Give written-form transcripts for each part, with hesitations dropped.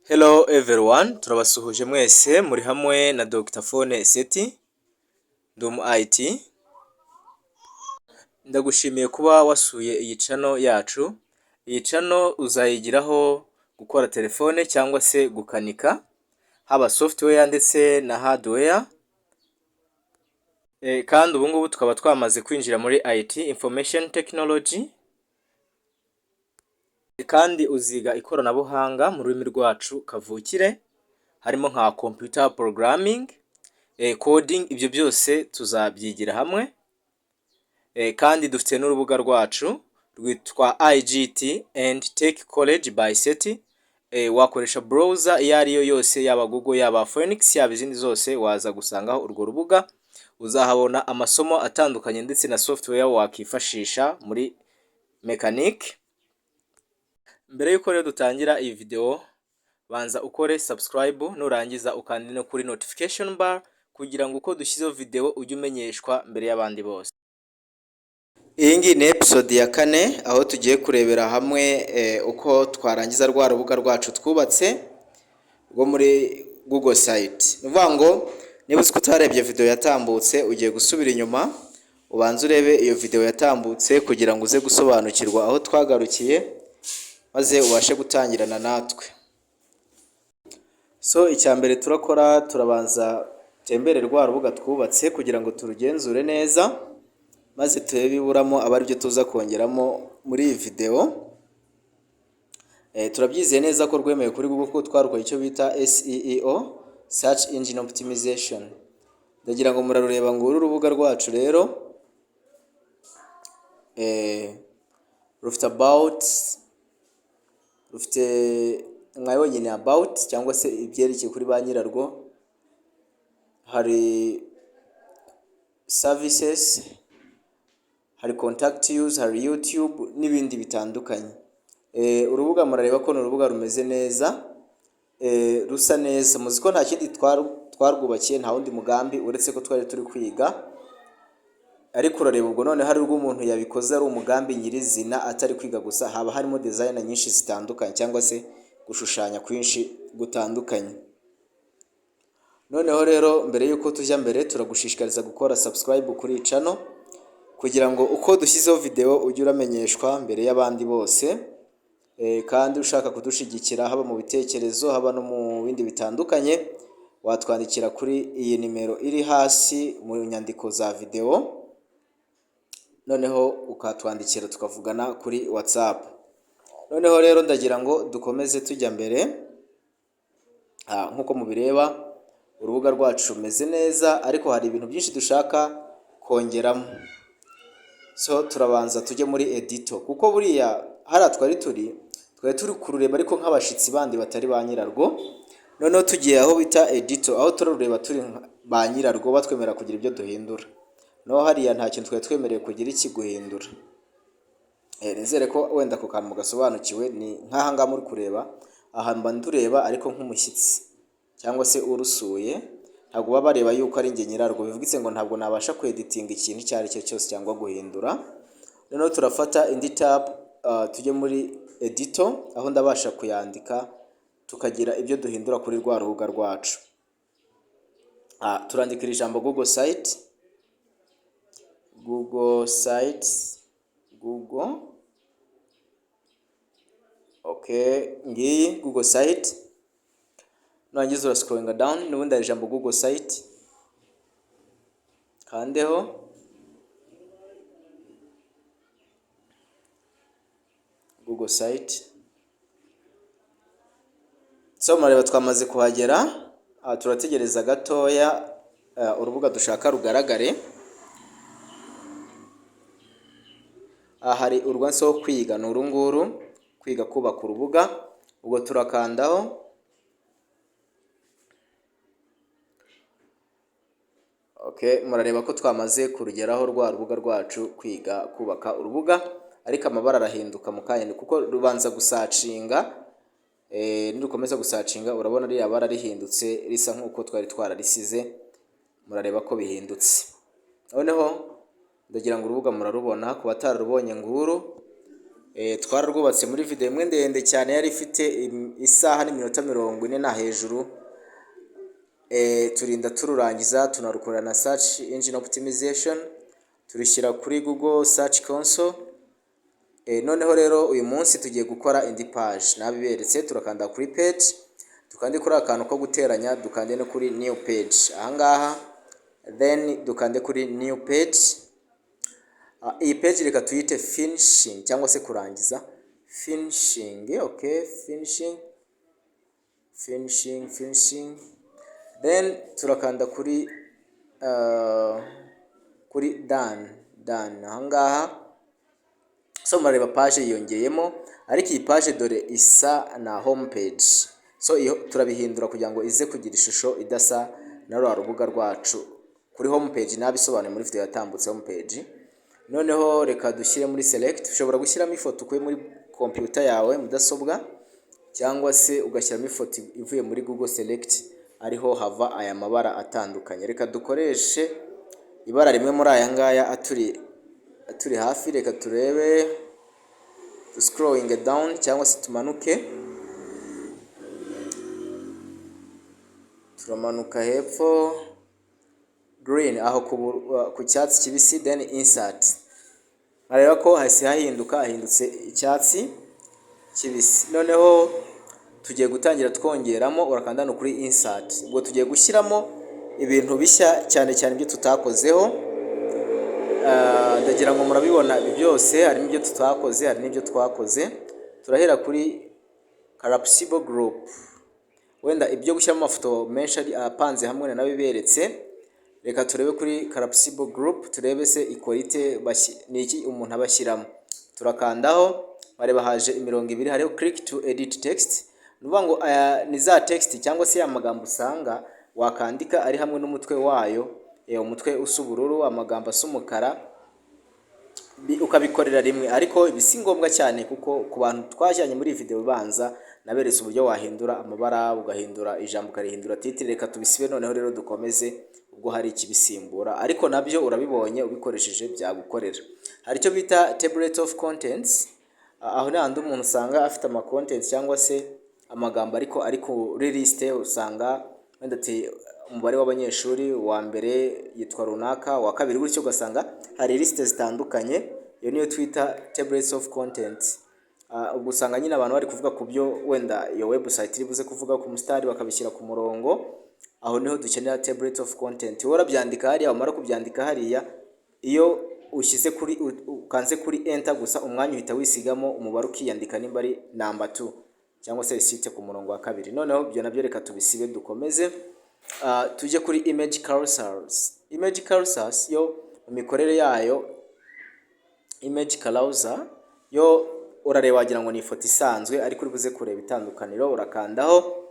Hello everyone, turabasuhuje mwese muri hamwe na Dr. Phone Seti Ndumu IT. Ndagushimiye kuba wasuye iyi channel yacu. Iyi channel uzayigiraho gukora telefone cyangwa se gukanika, haba software ndetse na hardware. Kandi ubu ngubu tukaba twamaze kwinjira muri IT, Information Technology. Kandi uziga ikoranabuhanga mu rurimi rwacu kavukire, harimo nka computer programming, coding, ibyo byose tuzabyigira hamwe. Kandi dufite n'urubuga rwacu rwitwa IGT and Tech College by Seti. Wakoresha browser iyo ariyo yose, yaba Google, yaba Phoenix, yaba izindi zose, waza gusangaho urwo rubuga. Uzahabona amasomo atandukanye ndetse na software wakifashisha muri mechanic. Mbere yuko rero dutangira iyi video, banza ukore subscribe, nurangiza ukandi no kuri notification bar kugira ngo uko dushyizeho video ujye umenyeshwa mbere y'abandi bose. Iyi ngiyi ni episode ya 4 aho tugiye kurebera hamwe uko twarangiza rwa rubuga rwacu twubatse rwo muri Google site. Nuvuga ngo niba uzi ko utarebye video yatambutse, ugiye gusubira inyuma ubanze urebe iyo video yatambutse kugira ngo uze gusobanukirwa aho twagarukiye, maze ubashe gutangirana natwe. So icya mbere turakora, turabanza tembere rwa rubuga twubatse kugira ngo turugenzure neza, maze turebe iburamo aba aribyo tuza kongeramo muri iyi video. Turabyizeye neza ko rwemewe kuri Google ko twarukoye icyo bita SEO, Search Engine Optimization. Ndagira ngo murarureba ngo uru rubuga rwacu rero rufite about, rufite mwayonye ni about cyangwa se ibyerekeye kuri ba nyirarwo. Hari services, hari contact use, hari YouTube n'ibindi bitandukanye. Urubuga murareba ko ni urubuga rumeze neza, rusa neza. Muzi ko nta kindi twarwubakiye, nta wundi mugambi uretse ko twari turi kwiga. Ariko urareba ubwo none hari urwo umuntu yabikoze ari umugambi nyirizina atari kwiga gusa, haba harimo design nyinshi zitandukanye cyangwa se gushushanya kwinshi gutandukanye. Noneho rero mbere yuko tujya mbere, turagushishikariza gukora subscribe kuri iyi channel kugira ngo uko dushyizeho video ujye uramenyeshwa mbere y'abandi bose. Kandi ushaka kudushigikira haba mu bitekerezo, haba no mu bindi bitandukanye, watwandikira kuri iyi nimero iri hasi mu nyandiko za video, noneho ukatwandikira tukavugana kuri WhatsApp. Noneho rero ndagira ngo dukomeze tujya mbere. Nkuko mubireba urubuga rwacu rumeze neza, ariko hari ibintu byinshi dushaka kongeramo. So turabanza tujye muri editor, kuko buriya hari twari turi kurureba ariko nk'abashitsi bandi batari ba nyirarwo. Noneho tugiye aho bita editor, aho turarureba turi ba nyirarwo batwemera kugira ibyo duhindura. No hariya nta kintu twari twemereye kugira iki guhindura. Nizere ko wenda ku kantu mugasobanukiwe. Ni nk'aha ngaha muri kureba, aha mba ndureba ariko nk'umushyitsi cyangwa se urusuye, ntabwo baba bareba yuko ari njye nyirarwo. Bivugitse ngo ntabwo nabasha kweditinga ikintu icyo ari cyo cyose cyangwa guhindura. Noneho turafata indi tab, tujye muri editor aho ndabasha kuyandika tukagira ibyo duhindura kuri rwa rubuga rwacu. Turandikira ijambo Google site, Google site, Google. Okay, ngiyi Google site. Nurangiza urascrollinga down, n'ubundi hari ijambo Google site, kandeho. Google site. So murareba twamaze kuhagera. Turategereza gatoya urubuga dushaka rugaragare. Hari urwanse wo kwiga, ni urunguru, kwiga kubaka urubuga. Ubwo turakandaho. Okay, murareba ko twamaze kurugeraho rwa rubuga rwacu, kwiga kubaka urubuga, ariko amabara arahinduka mu kanya kuko rubanza gusacinga. Nirukomeza gusacinga urabona ari yabara rihindutse risa nkuko twari twararisize. Murareba ko bihindutse. Noneho ndagira ngo urubuga murarubona, ku batararubonye nguru twararwubatse muri video imwe ndende cyane yari ifite isaha n'iminota 40 na hejuru. Turinda tururangiza tunarukora na search engine optimization, turishyira kuri Google Search Console. Noneho rero uyu munsi tugiye gukora indi page nabiberetse. Turakanda kuri page, tukande kuri akantu ko guteranya, dukande no kuri new page ahangaha, then dukande kuri new page. Iyi page reka tuyite finishing cyangwa se kurangiza. Finishing, okay, finishing. Then turakanda kuri done ahangaha. So murareba page yiyongeyemo, ariko iyi page dore isa na home page. So iyo turabihindura kugira ngo ize kugira ishusho idasa na rubuga rwacu. Kuri home page nabisobanuye muri video yatambutse home page. Noneho reka dushyire muri select. Ushobora gushyiramo ifoto ukuye muri computer yawe mudasobwa, cyangwa se ugashyiramo ifoto ivuye muri Google Select, ariho hava aya mabara atandukanye. Reka dukoreshe ibara rimwe muri aya ngaya aturi hafi. Reka turebe, scrolling down cyangwa se tumanuke, turamanuka hepfo green aho ku cyatsi kibisi, then insert. Areba ko hasi hahindutse icyatsi kibisi. Noneho tugiye gutangira twongeramo, urakanda no kuri insert. Ubwo tugiye gushyiramo ibintu bishya cyane ibyo tutakozeho. Ndagira ngo murabibona ibi byose, harimo ibyo tutakoze, hari n'ibyo twakoze. Turahera kuri collapsible group. Wenda ibyo gushyiramo amafoto menshi apanze hamwe nabiberetse. Reka turebe kuri collapsible group, turebe se equality ni iki umuntu abashyiramo. Turakandaho, bareba haje imirongo ibiri, hariho click to edit text. Nuvuga ngo ni za text cyangwa se amagambo usanga wakandika ari hamwe n'umutwe wayo, umutwe usa ubururu, amagambo asa umukara, ukabikorera rimwe. Ariko ibi si ngombwa cyane kuko ku bantu twajyanye muri video banza naberetse uburyo wahindura amabara, ugahindura ijambo ukarihindura titre. Reka tubisibe noneho rero dukomeze ubwo hari ikibisimbura, ariko nabyo urabibonye ubikoresheje byagukorera. Hari icyo bita table of contents. Aho n'andi umuntu usanga afite ama contents cyangwa se amagambo ari kuri liste. Usanga wenda ati umubare w'abanyeshuri wa mbere yitwa runaka, wa kabiri, gutyo ugasanga hari liste zitandukanye. Iyo niyo twita tables of contents. Ubwo usanga nyine abantu bari kuvuga ku byo wenda iyo website iri buze kuvuga ku mustari, bakabishyira ku murongo. Aho niho dukenera table of content. Wora byandika hariya, umara kubyandika hariya, iyo ushyize kuri ukanze kuri enter gusa, umwanya uhita wisigamo umubare ukiyandika nimba ari number 2 cyangwa se site ku murongo wa kabiri. Noneho byo nabyo reka tubisibe dukomeze. Tujye kuri image cursors. Image cursors yo imikorere yayo, image cursor yo urareba wagira ngo ni ifoto isanzwe, ariko uri buze kureba itandukaniro. Urakandaho,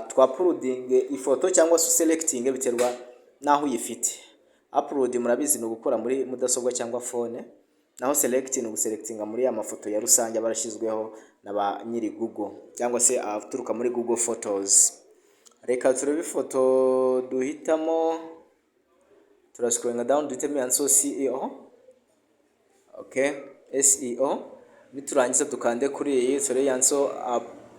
twaploading ifoto cyangwa se selecting, biterwa naho uyifite. Upload murabizi no gukora muri mudasobwa cyangwa phone, naho select ni guselectinga muri ya mafoto ya rusange barashyizweho na ba nyiri Google cyangwa se aturuka muri Google Photos. Reka turebe ifoto duhitamo, turascrolling down, duhitamo yanso SEO. Okay, SEO. Niturangiza dukande kuri iyi sore yanso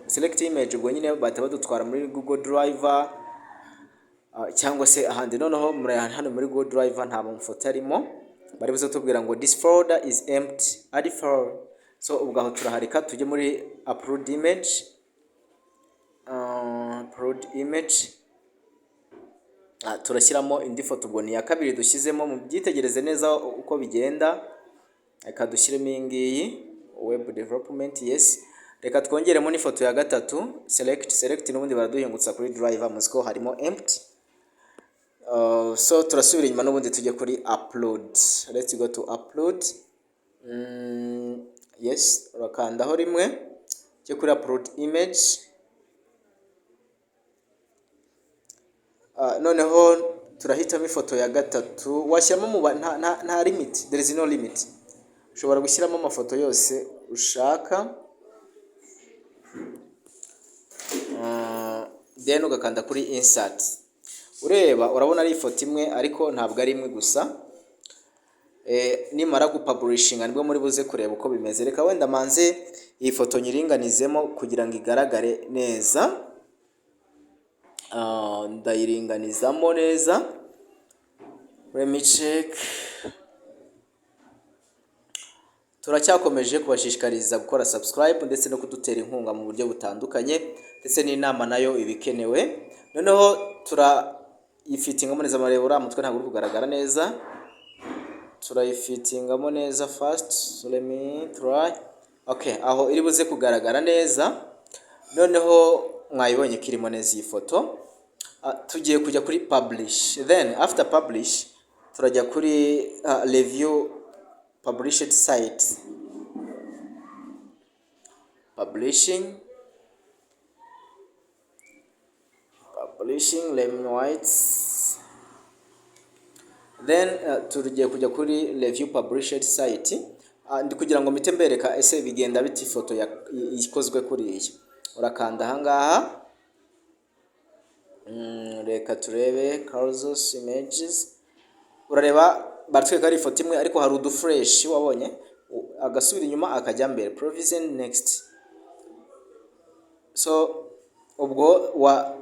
select image. Ubwo nyine bahita badutwara muri Google Drive cyangwa se ahandi. Noneho hano muri Google Drive nta mafoto arimo, bari buze tubwira ngo this folder is empty, add file. So ubwo aho turaharika, tujye muri upload image. Turashyiramo indi foto. Ubwo ni ya kabiri dushyizemo, mu byitegereze neza uko bigenda. Reka dushyiremo iyi ngiyi web development. Yes, reka twongeremo n'ifoto ya gatatu. Select n'ubundi baraduhingutsa kuri Drive, muziko harimo empty. So turasubira inyuma n'ubundi tujye kuri upload. Let's go to upload. Yes, urakandaho rimwe, tujye kuri upload image. Noneho turahitamo ifoto ya gatatu. Washyiramo nta limit, there is no limit. Ushobora gushyiramo amafoto yose ushaka. Then ugakanda kuri insert. Ureba urabona ari ifoto imwe, ariko ntabwo ari imwe gusa. nimara gupublishinga nibwo muri buze kureba uko bimeze. Reka wenda manze iyi foto nyiringanizemo kugira ngo igaragare neza. Ndayiringanizamo neza. Let me check. Turacyakomeje kubashishikariza gukora subscribe ndetse no kudutera inkunga mu buryo butandukanye, ndetse n'inama nayo ibikenewe. Noneho turayifitingamo neza, amarebura mutwe ntabwo uri kugaragara neza. Turayifitingamo neza first. So let me try. Okay, aho iri buze kugaragara neza. Noneho mwayibonye kirimo neza iyi foto. Tugiye kujya kuri publish. Then after publish turajya kuri review published site. Publishing Lemon Whites. Then tugiye kujya kuri review published site. Ndi kugira ngo mpite mbereka ese bigenda biti foto ikozwe kuri iyi. Urakanda ahangaha. Reka turebe Carlos Images. Urareba batweka ari foto imwe ariko hari udufresh wabonye, agasubira inyuma akajya mbere, provision next. So ubwo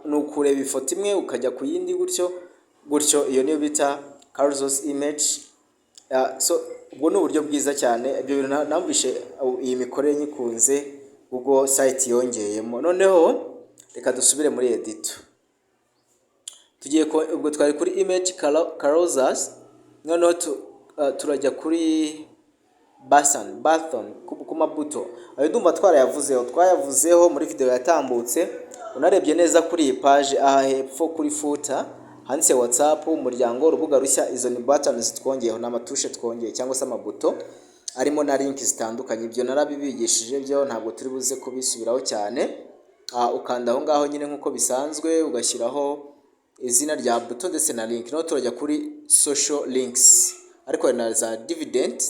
nukureba ifoto imwe ukajya ku yindi gutyo iyo niyo bita Carlos Image. So ubwo ni uburyo bwiza cyane. Ibyo bintu namvishe iyi mikorere nyikunze ubwo site yongeyemo. Noneho reka dusubire muri editor. Ubwo twari kuri image Carlos. Noneho turajya kuri button ku mabuto. Ayo ndumva twayavuzeho muri video yatambutse. Unarebye neza kuri iyi page aha hepfo kuri footer handitse WhatsApp, umuryango, urubuga rushya, izo ni buttons twongeyeho n'amatushe twongeye cyangwa se amabuto arimo na link zitandukanye. Ibyo narabibigishije byo ntabwo turi buze kubisubiraho cyane. Ukanda aho ngaho nyine nkuko bisanzwe ugashyiraho izina rya buto ndetse na link. No turajya kuri social links, ariko na za dividend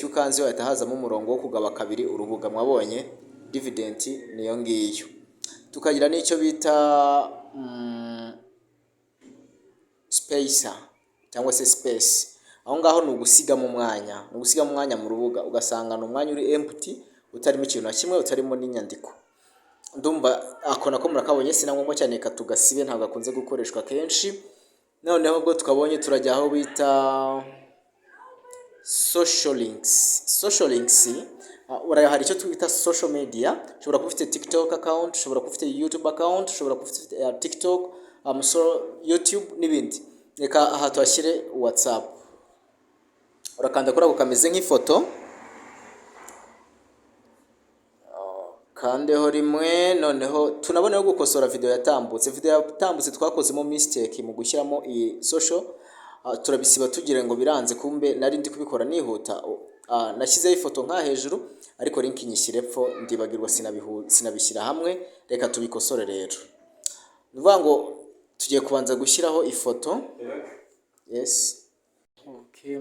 yukanze wahita hazamo umurongo wo kugaba kabiri urubuga. Mwabonye dividend niyo ngiyo. Tukagira n'icyo bita spacer cyangwa se space. Aho ngaho ni ugusigamo umwanya mu rubuga, ugasanga umwanya uri empty utarimo ikintu na kimwe, utarimo n'inyandiko. Ndumva ako nako murakabonye, sinangomba cyane katugasibe, ntabwo akunze gukoreshwa kenshi. Noneho ubwo tukabonye turajya aho bita social links. Hari icyo twita social media. Ushobora kuba ufite TikTok account, ushobora kuba ufite YouTube account, ushobora kuba ufite TikTok, YouTube n'ibindi. Reka aha tuhashyire WhatsApp. Urakanda kuri ako kameze nk'ifoto, kandeho rimwe. Noneho tunaboneho gukosora video yatambutse twakozemo mistake mu gushyiramo iyi social. Turabisiba tugira ngo biranze, kumbe nari ndi kubikora nihuta. Nashyizeho ifoto nka hejuru ariko link nyishyire epfo, ndibagirwa sinabishyira hamwe. Reka tubikosore rero. Nuvuga ngo tugiye kubanza gushyiraho ifoto. Yes. Okay,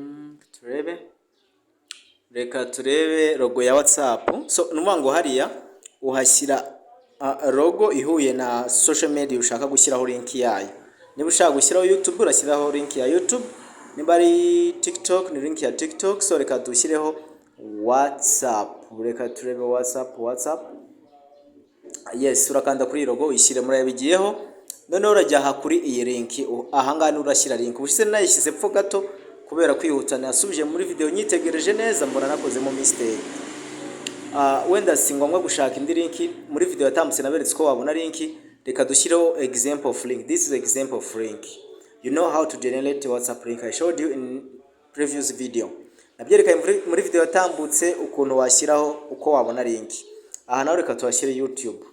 reka turebe logo ya WhatsApp. So nuvuga ngo hariya uhashyira logo ihuye na social media ushaka gushyiraho link yayo. Niba ushaka gushyiraho YouTube urashyiraho link ya YouTube, niba ari TikTok ni link ya TikTok. So reka dushyireho WhatsApp. Reka turebe WhatsApp. Yes, urakanda kuri logo uyishyire muri yabigiyeho. Noneho urajya aha kuri iyi link. Aha ngaha urashyira link. Ubushize nayishyize pfo gato kubera kwihuta, nasubije muri video nyitegereje neza mbona nakozemo mistake. Wenda si ngombwa gushaka indi link. Muri video yatambutse naberetse ko wabona link. Reka dushyireho example of link. This is example of link. You know how to generate WhatsApp link. I showed you in previous video. Nabyereka muri video yatambutse ukuntu washyiraho uko wabona link. Aha nawe reka tuhashyire YouTube.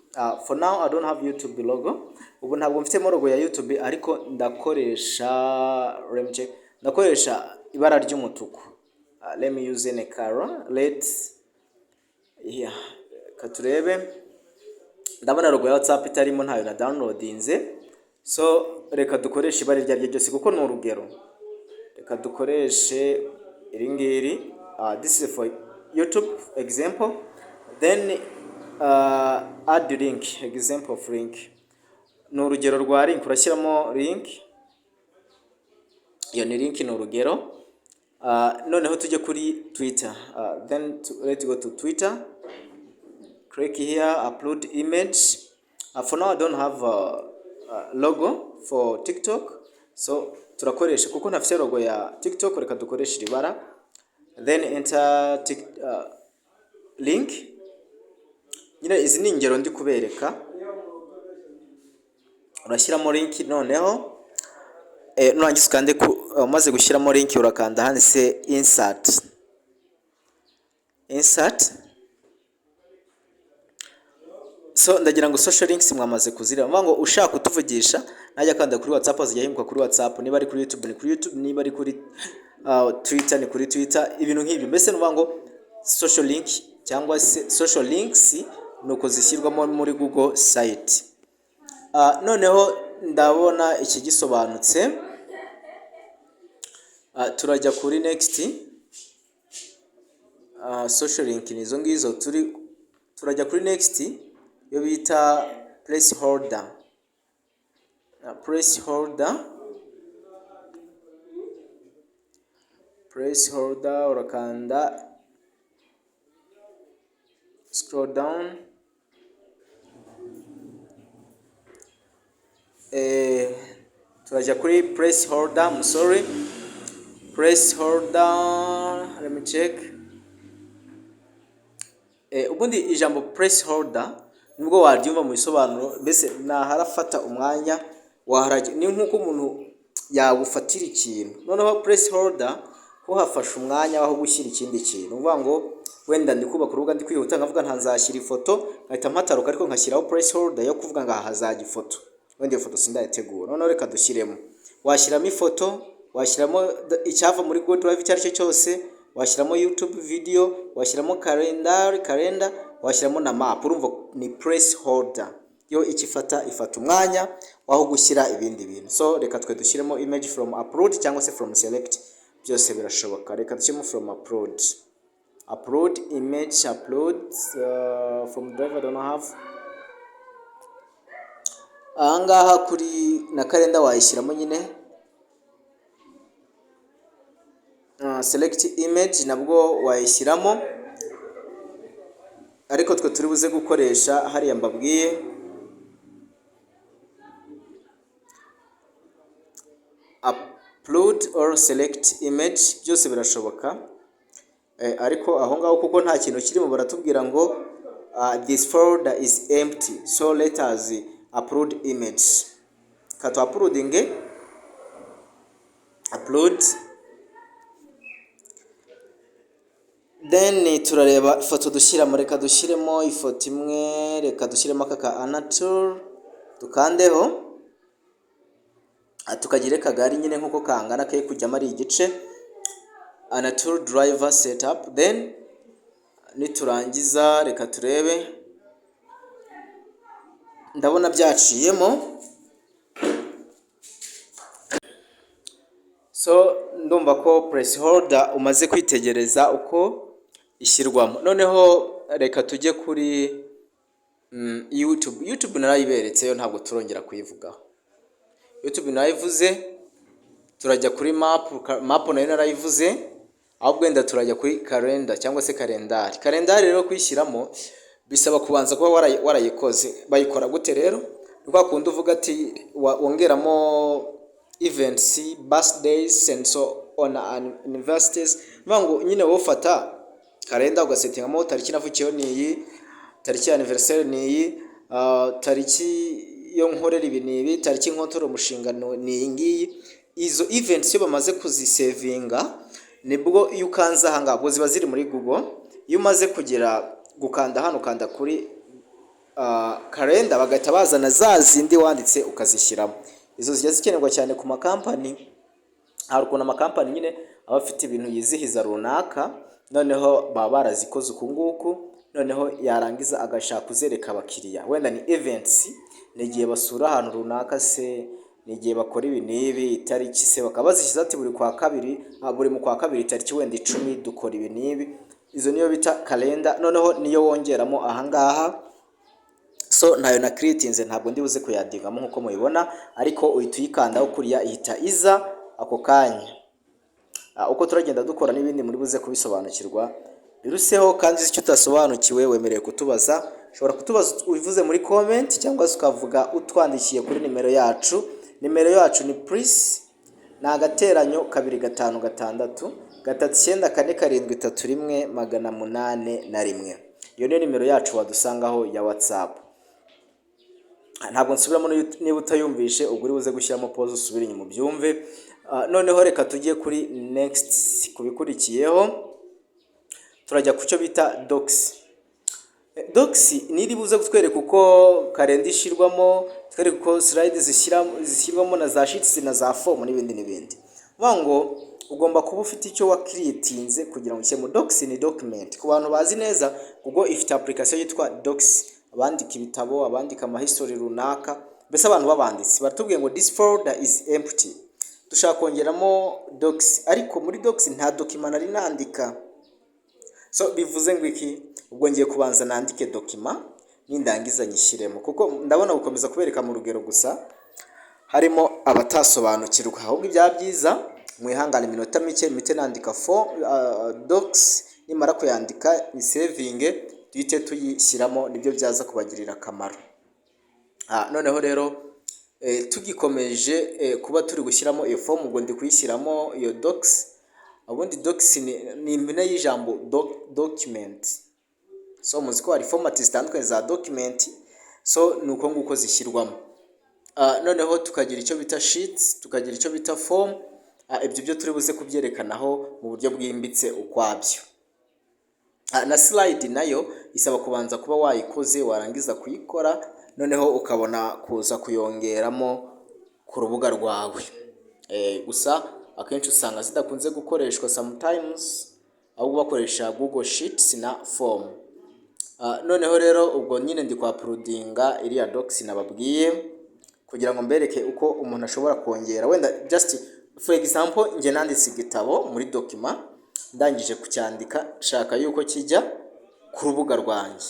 For now I don't have YouTube logo. Ubu ntabwo mfite logo ya YouTube, ariko ndakoresha ibara ry'umutuku. Let me use a color red. Yeah, katurebe. Ndabona logo ya WhatsApp itarimo, ntayo na downloadinze. So reka dukoreshe ibara ryaryo ryose kuko ni urugero. Reka dukoreshe iri ngiri. This is for YouTube example. Then add link, example of link. Ni urugero rwa link, urashyiramo link. Iyo ni link, ni urugero. noneho tujye kuri Twitter. Let's go to Twitter. Click here, upload image. For now I don't have a logo for TikTok, so turakoresha kuko ntafite logo ya TikTok, reka dukoresha ibara. Then enter link. Nyine izi ni ingero ndi kubereka. Urashyiramo link, noneho nurangiza ukande umaze gushyiramo link urakanda handitse insert. So ndagira ngo social links mwamaze kuzira ngo ushaka kutuvugisha najya kanda kuri WhatsApp azijya hinguka kuri WhatsApp, niba ari kuri YouTube ni kuri YouTube, niba ari kuri Twitter ni kuri Twitter, ibintu nk'ibyo. Mbese nuvuga ngo social link cyangwa se social links nuko zishyirwamo muri Google site. Noneho ndabona iki gisobanutse. Turajya kuri next. Social link nizo ngizo turajya kuri next yo bita placeholder. Placeholder urakanda scroll down. Turajya kuri placeholder. Placeholder, let me check. Ubundi ijambo placeholder nubwo waryumva mu bisobanuro, mbese naharafata umwanya waharaje, ni nkuko umuntu yagufatira ikintu. Noneho placeholder ho hafasha umwanya waho gushyira ikindi kintu. Uvuga ngo wenda ndi kubaka urubuga ndi kwihuta, nkavuga ntanzashyira ifoto, nkahita mpataruka ariko nkashyiraho placeholder yo kuvuga ngo hazajya ifoto, wenda iyo foto sindayitegura. Noneho reka dushyiremo, washyiramo ifoto, washyiramo icyava muri Google Drive icyo ari cyo cyose, washyiramo YouTube video, washyiramo calendar, washyiramo na map. Urumva ni placeholder yo ifata umwanya waho gushyira ibindi bintu. So reka twe dushyiremo image from upload cyangwa se from select, byose birashoboka. Reka dushyiremo from upload image, from drive I don't have. Ahangaha kuri na calendar wayishyiramo nyine. Select image nabwo wayishyiramo, ariko twe turi buze gukoresha hariya mbabwiye. Upload or select image, byose birashoboka. Ariko aho ngaho kuko nta kintu kirimo baratubwira ngo this folder is empty, so let us upload image. Kata uploading, upload. Then turareba ifoto dushyiramo. Reka dushyiremo ifoto imwe, reka dushyiremo aka Anatole, tukandeho tukagire kagari nyine nkuko kangana ke kujyamo ari igice. Anatole driver setup. Then niturangiza reka turebe, ndabona byaciyemo. So ndumva ko placeholder umaze kwitegereza uko ishyirwamo. Noneho reka tujye kuri YouTube narayiberetse yo ntabwo turongera kuyivugaho. YouTube narayivuze. Turajya kuri map nayo narayivuze. Ahubwo wenda turajya kuri calendar cyangwa se calendar. Calendar rero kuyishyiramo bisaba kubanza kuba warayikoze. Bayikora gute rero? Rwa kundi uvuga ati wongeramo events, birthdays and so on, anniversaries. Mango nyine wofata calendar ugasetingamo tariki navukiyeho ni iyi, tariki ya anniversary ni iyi, tariki yo nkorera ibi ni ibi, tariki nkotora umushinga ni iyi ngiyi. Izo events yo bamaze kuzisevinga nibwo iyo ukanza aha ngo ziba ziri muri Google. Iyo umaze kugera gukanda hano ukanda kuri calendar, bagahita bazana za zindi wanditse ukazishyiramo. Izo zijya zikenerwa cyane ku makampani. Hari ukuntu amakampani nyine aba afite ibintu yizihiza runaka, noneho baba barazikoze uku nguku, noneho yarangiza agashaka kuzereka abakiriya. Wenda ni events, ni igihe basura ahantu runaka, se ni igihe bakora ibi n'ibi, itariki se bakaba bazishyize ati buri mu kwa kabiri tariki wenda 10 dukora ibi n'ibi. Izo niyo bita calendar. Noneho niyo wongeramo ahangaha. So nayo na creatinze ntabwo ndi buze kuyadingamo nkuko mubibona, ariko uhita uyikandaho kuriya ihita iza ako kanya. uko turagenda dukora n'ibindi muri buze kubisobanukirwa biruseho. Kandi icyo utasobanukiwe wemerewe kutubaza, ushobora kutubaza ubivuze muri comment cyangwa se ukavuga utwandikiye kuri nimero yacu. Nimero yacu ni plus ni agateranyo 256 394431801. Iyo ni nimero yacu wadusangaho ya WhatsApp. Ntabwo nsubiramo niba utayumvishe, ubwo uri buze gushyiramo pause usubire inyuma byumve. Noneho reka tujye kuri next kubikurikiyeho. Turajya ku cyo bita docs. Docs niri buze kutwereka uko kalenda ishirwamo, twereka uko slides zishyirwamo na za sheets na za form n'ibindi. Ngo ugomba kuba ufite icyo wa creatinze kugira ngo ushyire mu docs. Ni document ku bantu bazi neza, ubwo ifite application yitwa docs, abandika ibitabo, abandika ama history runaka, mbese abantu babanditsi baratubwiye ngo this folder is empty, dushaka kongeramo docs, ariko muri docs nta document nari nandika. So bivuze ngo iki, ubwo ngiye kubanza nandike document nindangiza nyishyiremo, kuko ndabona gukomeza kubereka mu rugero gusa harimo abatasobanukirwa. Ahubwo ibya byiza mwihangane iminota mike nandika docs, nimara kuyandika ni saving, duhite tuyishyiramo, nibyo byaza kubagirira akamaro. Noneho rero tugikomeje kuba turi gushyiramo iyo form, ubwo ndi kuyishyiramo iyo docs. Ubundi docs ni impine y'ijambo document. So muzi ko hari format zitandukanye za document, so nuko nguko zishyirwamo. Noneho tukagira icyo bita sheets, tukagira icyo bita form. Ibyo byo turi buze kubyerekanaho mu buryo bwimbitse ukwabyo. Na slide nayo isaba kubanza kuba wayikoze, warangiza kuyikora, noneho ukabona kuza kuyongeramo ku rubuga rwawe. Gusa akenshi usanga zidakunze gukoreshwa sometimes, ahubwo bakoresha Google Sheets na form. Noneho rero ubwo nyine ndi kwa uploadinga iriya docs nababwiye, kugira ngo mbereke uko umuntu ashobora kongera. Wenda just for example, nge nanditse igitabo muri document, ndangije kucyandika, shaka yuko kijya ku rubuga rwanjye,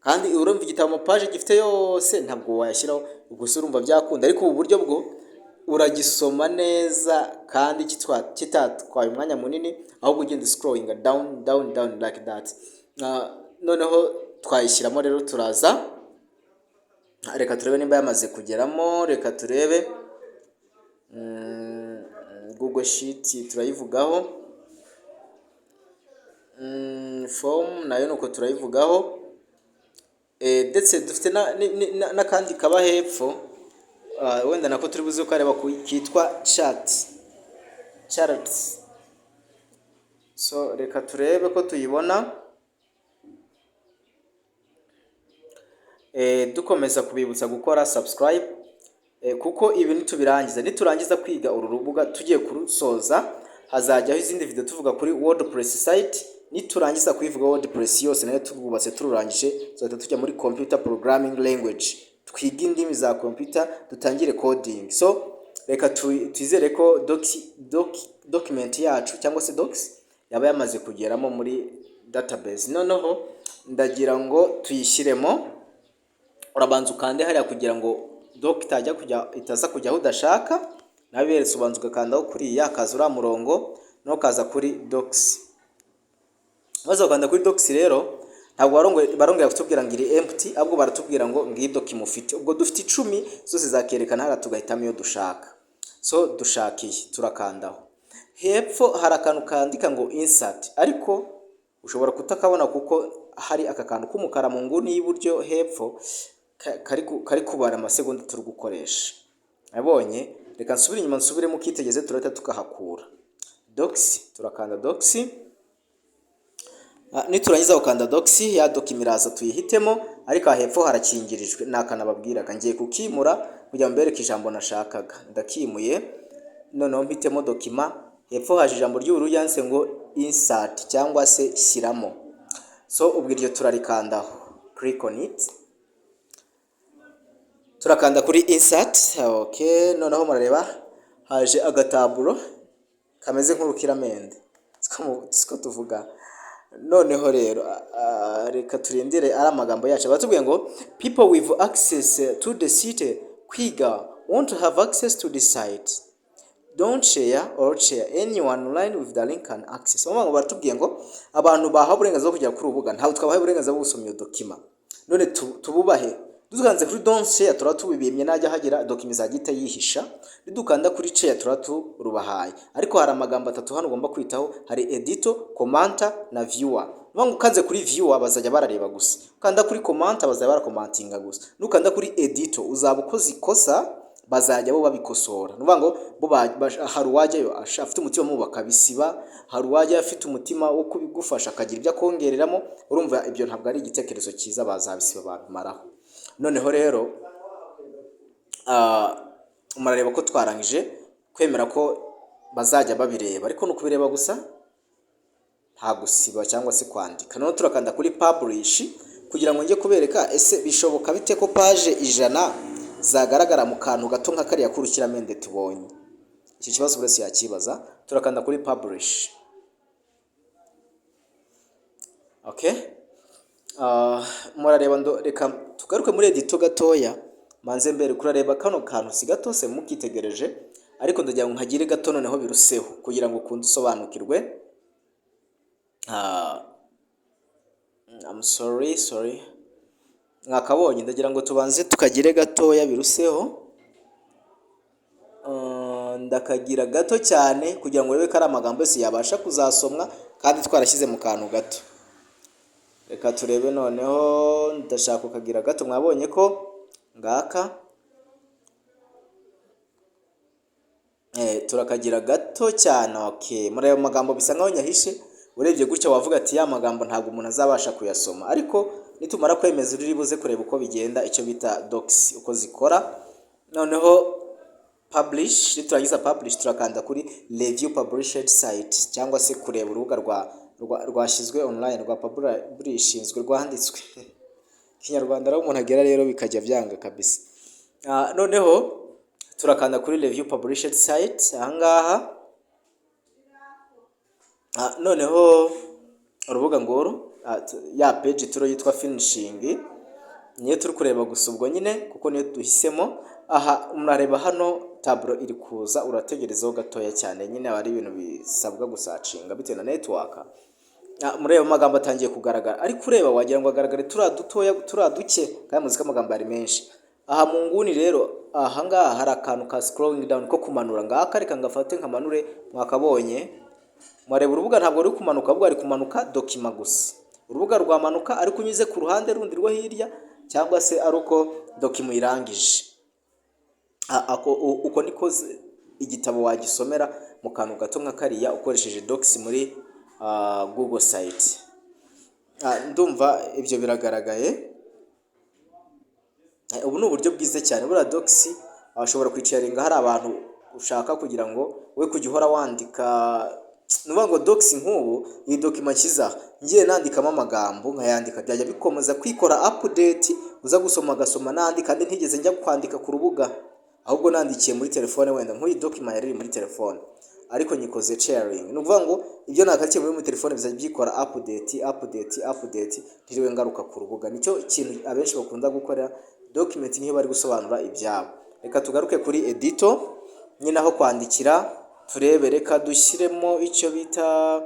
kandi urumva igitabo mu page gifite yose ntabwo wayashyiraho, ubwo se urumva byakunda. Ariko ubu buryo bwo uragisoma neza kandi kitatwaye umwanya munini, ahubwo ugenda scrolling down like that. Noneho twayishyiramo rero, turaza reka turebe nimba yamaze kugeramo. Reka turebe Google Sheet turayivugaho, form nayo nuko turayivugaho, ndetse dufite n'akandi kaba hepfo, wenda nako turi buze ukareba kitwa charts. So reka turebe ko tuyibona. Dukomeza kubibutsa gukora subscribe, kuko ibi niturangiza kwiga uru rubuga tugiye kurusoza, hazajyaho izindi video tuvuga kuri WordPress site. Niturangiza kuyivuga WordPress yose nayo tugubatse tururangije, tuzahita tujya muri computer programming language, twiga indimi za computer, dutangire coding. So reka twizere ko document yacu cyangwa se docs yaba yamaze kugeramo muri database. Noneho ndagira ngo tuyishyiremo. Urabanza ukande hariya kugira ngo doc itaza kujya aho udashaka, nabiberetse ubanza ugakandaho kuriya, akaza uriya murongo no kaza kuri docs. Maze ukanda kuri docs rero ntabwo barongera kutubwira ngo iri empty, ahubwo baratubwira ngo ngiyi document mufite. Ubwo dufite 10 zose zakerekana hara, tugahitamo iyo dushaka. So dushakiye turakandaho. Hepfo hari akantu kandika ngo insert, ariko ushobora kutakabona kuko hari aka kantu k'umukara mu nguni y'iburyo hepfo kari kubara amasegonda turi gukoresha. Abonye, reka nsubire inyuma nsubiremo ukitegeze, turahita tukahakura. Docs, turakanda docs. Niturangiza ukanda docs, ya document iraza tuyihitemo, ariko hepfo harakingirijwe. Nakanababwiraga ngiye kukimura kugira mbereke ijambo nashakaga. Ndakimuye, noneho mpitemo document. Hepfo haje ijambo ry'ubururu yanditse ngo insert cyangwa se shyiramo. So ubwo iryo turarikandaho, click on it. Turakanda kuri insert. Okay, noneho murareba haje agataburo kameze nk'urukiramende, siko tuvuga. Noneho rero reka turindire ari amagambo yacu. Batubwiye ngo people with access to the site kwiga want to have access to the site. don't share or share anyone online with the link and access. Ngo baratubwiye ngo abantu bahawe uburenganzira bwo kujya kuri urubuga ntabwo twabahaye uburenganzira bwo gusoma iyo document, none tububahe. Dukanze kuri don't share turatubibimye najya hagira document zagite yihisha, nidukanda kuri share turaturubahaye. Ariko hari amagambo atatu hano ugomba kwitaho, hari editor, commenter na viewer. Ngo ukanze kuri viewer bazajya barareba gusa, ukanda kuri commenter bazajya barakomantinga gusa, nukanda kuri editor uzaba ukoze ikosa bazajya bo babikosora. Nuvuga ngo bo hari uwajyayo afite umutima mubi bakabisiba, hari uwajya afite umutima wo kubigufasha akagira ibyo akongereramo. Urumva ibyo ntabwo ari igitekerezo cyiza, bazabisiba babimaraho. Noneho rero murareba ko twarangije kwemera ko bazajya babireba, ariko no kubireba gusa nta gusiba cyangwa se kwandika. Noneho turakanda kuri publish kugira ngo njye kubereka ese bishoboka bite ko page 100 zagaragara mu kantu gato nka kariya k'urukiramende tubonye. Iki kibazo buri yakibaza. Turakanda kuri publish. Okay, murareba reka tugaruke muri editor gatoya manze mbere kurareba kano kantu si gato se mukitegereje, ariko ndagira ngo nkagire gato noneho biruseho kugira ngo kunde usobanukirwe. I'm sorry mwakabonye, ndagira ngo tubanze tukagire gatoya biruseho. Ndakagira gato cyane kugira ngo urebe ko ari amagambo yose yabasha kuzasomwa kandi twarashyize mu kantu gato. Reka turebe noneho, ndashaka kukagira gato. Mwabonye ko ngaka turakagira gato cyane. Okay, muri ayo magambo bisa nkaho nyahishe, urebye gutya wavuga ati ya magambo ntabwo umuntu azabasha kuyasoma, ariko nitumara kwemeza uri buze kureba uko bigenda, icyo bita docs uko zikora. Noneho publish, niturangiza publish turakanda kuri review published site cyangwa se kureba urubuga rwashyizwe online rwa publishinzwe rwanditswe. Kinyarwanda rero umuntu agera rero bikajya byanga kabisa. Noneho turakanda kuri review published site ahangaha. Noneho urubuga ngoro ya page turo yitwa finishing niyo turi kureba gusa ubwo nyine kuko niyo duhisemo. Aha murareba hano tableau iri kuza, urategerezaho gatoya cyane, nyine ari ibintu bisabwa gusacinga bitewe na network. Mureba amagambo atangiye kugaragara, ariko ureba wagira ngo agaragare dutoya duke kandi muzika amagambo ari menshi. Aha mu nguni rero ahangaha hari akantu ka scrolling down ko kumanura, ngaka reka ngafate nkamanure. Mwakabonye mureba urubuga ntabwo ruri kumanuka, ahubwo ari kumanuka document gusa. Urubuga rwamanuka ariko unyuze ku ruhande rundi rwo hirya, cyangwa se ari uko document irangije. Uko niko igitabo wagisomera mu kantu gato nka kariya ukoresheje docs muri Google site. Ndumva ibyo biragaragaye. Ubu ni uburyo bwiza cyane. Buriya docs ashobora kwicaringa hari abantu ushaka kugira ngo we kujya uhora wandika. Nuvuga ngo docs nk'ubu iyi document kiza ngiye nandikamo amagambo nkayandika, byajya bikomeza kwikora update, uza gusoma gasoma nandi kandi ntigeze njya kwandika ku rubuga, ahubwo nandikiye muri telefone. Wenda nk'uyi document yari muri telefone ariko nyikoze sharing. Nuvuga ngo ibyo nakakiye muri telefone bizajya byikora update ntiriwe ngaruka ku rubuga. Nicyo kintu abenshi bakunda gukora document niyo bari gusobanura ibyabo. Reka tugaruke kuri editor nyine aho kwandikira, turebe. Reka dushyiremo icyo bita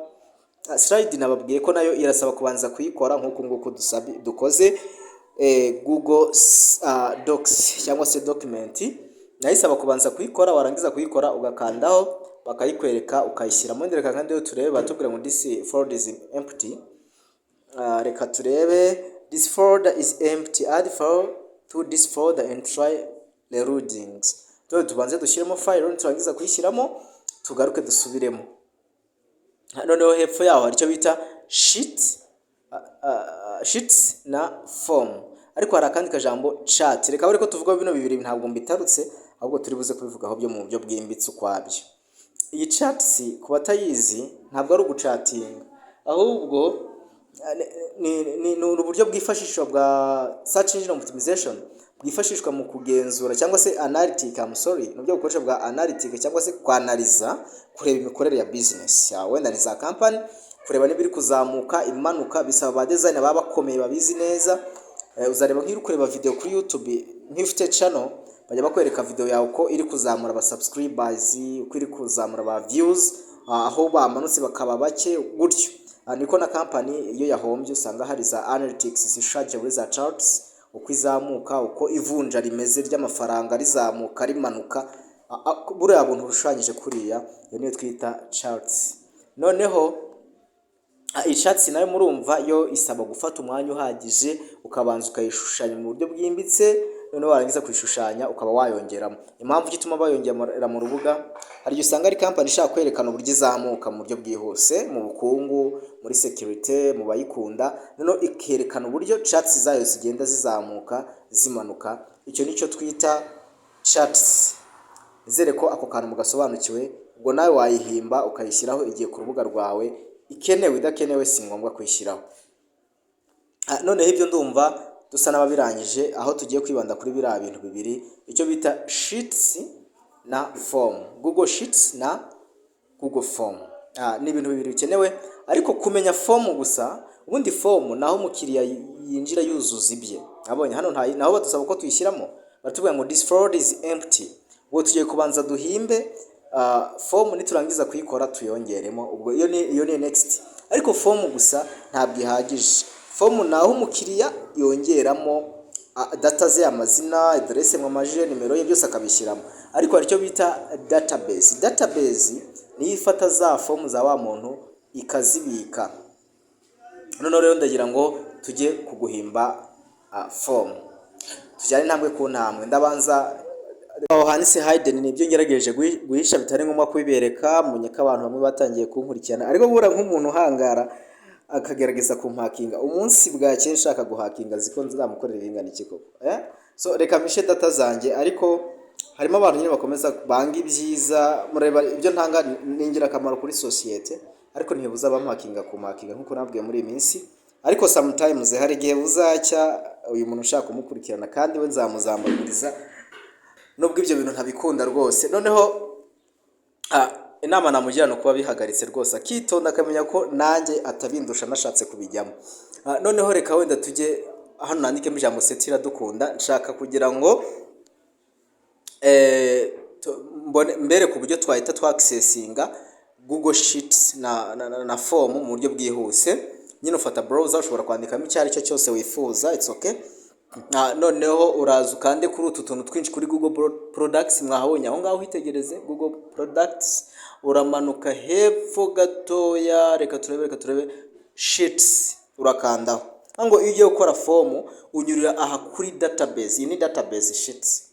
slide. Nababwiye ko nayo irasaba kubanza kuyikora nk'uko nguko dukoze Google Docs cyangwa se document. Nayisaba kubanza kuyikora, warangiza kuyikora ugakandaho bakayikwereka ukayishyiramo. Reka kandi turebe, batubwira ngo this folder is empty. Reka turebe, this folder is empty, add file to this folder and try reloading. Tubanze dushyiremo file, turangiza kuyishyiramo tugaruke dusubiremo. Noneho hepfo yaho hari icyo bita sheets na form, ariko hari akandi kajambo chat. Reka bari ko tuvuga bino bibiri ntabwo mbitarutse, ahubwo turi buze kubivugaho byo mu buryo bwimbitse ukwabyo. Iyi chat ku batayizi ntabwo ari ugucatinga, ahubwo ni uburyo bwifashishwa bwa search engine optimization, bwifashishwa mu kugenzura cyangwa se analytic. Nubyo bukoresha bwa analytic cyangwa se kwanaliza, kureba imikorere ya business ya wenda ni za company, kureba niba iri kuzamuka imanuka. Bisaba ba design baba bakomeye babizi neza. Uzareba nk'iri kureba video kuri YouTube nk'ifite channel, bajya bakwereka video yawe uko iri kuzamura aba subscribers, uko iri kuzamura aba views, aho bamanutse bakaba bake gutyo. Niko na company iyo yahombye usanga hari za analytics zishaje muri za charts, uko izamuka, uko ivunja rimeze ry'amafaranga rizamuka rimanuka, buriya buntu bushushanyije kuriya iyo niyo twita charts. Noneho charts nayo murumva yo isaba gufata umwanya uhagije ukabanza ukayishushanya mu buryo bwimbitse, noneho warangiza kwishushanya ukaba wayongeramo. Impamvu gituma bayongera mu rubuga, hari usanga ari company ishaka kwerekana uburyo izamuka mu buryo bwihuse mu bukungu, muri security, mu bayikunda, noneho ikerekana uburyo charts zayo zigenda zizamuka zimanuka. Icyo nicyo twita charts. Nizere ko ako kantu mugasobanukiwe, ubwo nawe wayihimba ukayishyiraho igiye ku rubuga rwawe, ikenewe idakenewe si ngombwa kwishyiraho. Noneho ibyo ndumva dusa n'ababirangije, aho tugiye kwibanda kuri biriya bintu bibiri, icyo bita sheets na form. Google Sheets na Google Form ni ibintu bibiri bikenewe, ariko kumenya form gusa. Ubundi form naho umukiriya yinjira yuzuza ibye. Abonye hano naho badusaba ko tuyishyiramo, baratubwira ngo this floor is empty. Ubwo tugiye kubanza duhimbe form, niturangiza kuyikora tuyongeremo. Ubwo iyo ni next. Ariko form gusa ntabwo ihagije. Form naho umukiriya yongeramo data ze, amazina, adresse, amajina, nimero ye, byose akabishyiramo. Ariko hari icyo bita database. Database ni ifata za form za wa muntu ikazibika. None rero ndagira ngo tujye kuguhimba form. Tujyane intambwe ku ntambwe. Ndabanza aho handitse hidden, nibyo ngerageje guhisha bitari ngombwa kubibereka. Munyeka abantu bamwe batangiye kunkurikirana, ariko bura nk'umuntu uhangara akagerageza kumpakinga. Umunsi bwake nshaka guhakinga ziko nzamukorera ibingana iki koko. So reka mishe data zanjye, ariko harimo abantu nyine bakomeza banga ibyiza. Mureba ibyo ntanga ningira akamaro kuri societe, ariko ntibuza bampakinga kumpakinga nkuko nabwiye muri iyi minsi. Ariko sometimes hari igihe buzacya uyu muntu ushaka kumukurikirana kandi we nzamuzamuriza, nubwo ibyo bintu ntabikunda rwose. Noneho inama namugira no kuba bihagaritse rwose, akitonda akamenya ko nanjye atabindusha nashatse kubijyamo. Noneho reka wenda tujye hano nandikemo ijambo setira dukunda. Nshaka kugira ngo mbere ku buryo twahita twaccessinga Google Sheets na form mu buryo bwihuse. Nyine ufata browser, ushobora kwandikamo icyo ari cyo cyose wifuza, it's okay. Noneho uraza ukande kuri utu tuntu twinshi kuri Google Products mwahabonye aho ngaho, uhitegereze Google Products, uramanuka hepfo gatoya, reka turebe Sheets, urakandaho. Ngo iyo ugiye gukora form unyurira aha kuri database. Iyi ni database Sheets,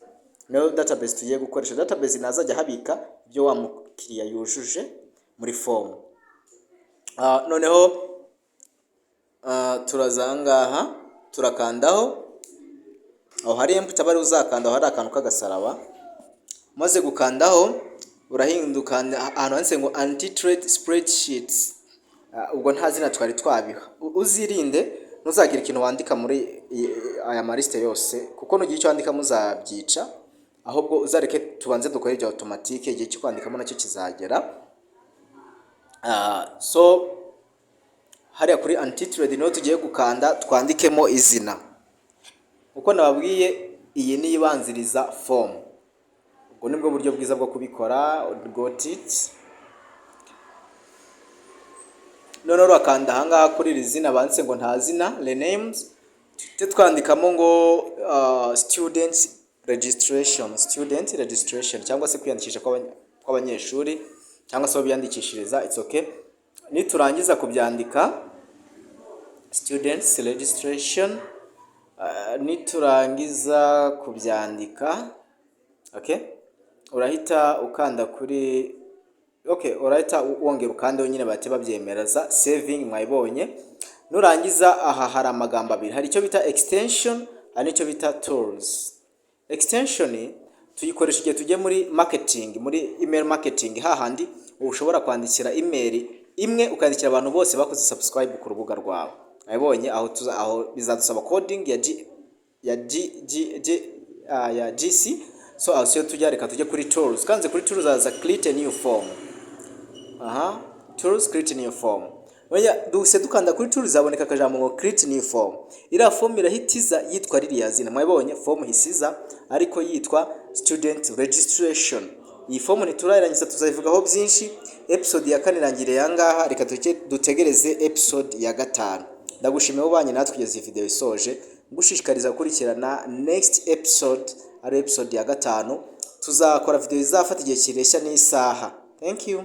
nayo database tugiye gukoresha. Database nazajya habika ibyo wa mukiriya yujuje muri form. Noneho turaza ngaha turakandaho, aho hari empty bari uzakandaho hari akantu kagasaraba. Maze gukandaho urahinduka ahantu handitse ngo anti-trade spreadsheets. Ubwo nta zina twari twabiha. Uzirinde nuzagira ikintu wandika muri aya mariste yose, kuko nugiye icyo wandika muzabyica. Ahubwo uzareke tubanze dukore ibyo automatique, igihe cyo kwandikamo nacyo kizagera. So hariya kuri anti-trade niho tugiye gukanda twandikemo izina. Uko nababwiye iyi ni ibanziriza form. Ubwo nibwo buryo bwiza bwo kubikora. Got it. None urakanda ahangaha kuri iri zina banditse ngo nta zina, renames. Twandikamo ngo student registration cyangwa se kwiyandikisha kw'abanyeshuri cyangwa se biyandikishiriza, it's okay. Niturangiza kubyandika students registration, niturangiza kubyandika, okay, urahita ukanda kuri urahita wongera ukande nyine bahite babyemereza saving. Mwayibonye. Nurangiza aha hari amagambo abiri, hari icyo bita extension, hari icyo bita tools. Extension tuyikoresha igihe tujye muri marketing, muri email marketing, hahandi ushobora kwandikira email imwe ukandikira abantu bose bakoze subscribe ku rubuga rwawe. Mwayibonye aho bizadusaba coding ya GC. So aho siyo tujya, reka tujye kuri tools. Kanze kuri tools aza create a new form. Tools, create a new form. oya duse dukanda kuri tool zaboneka akajambo ngo create new form. Ira form irahitiza yitwa ririya zina mwabonye form hisiza ariko yitwa student registration. Iyi form ntiturayirangiza tuzayivugaho byinshi. Episode ya 4 irangire yangaha, reka dutegereze episode ya 5. Ndagushimiye ubanye natwe kugeza iyi video isoje, ngushishikariza gukurikirana next episode ari episode ya 5. Tuzakora video izafata igihe kireshya n'isaha. Thank you.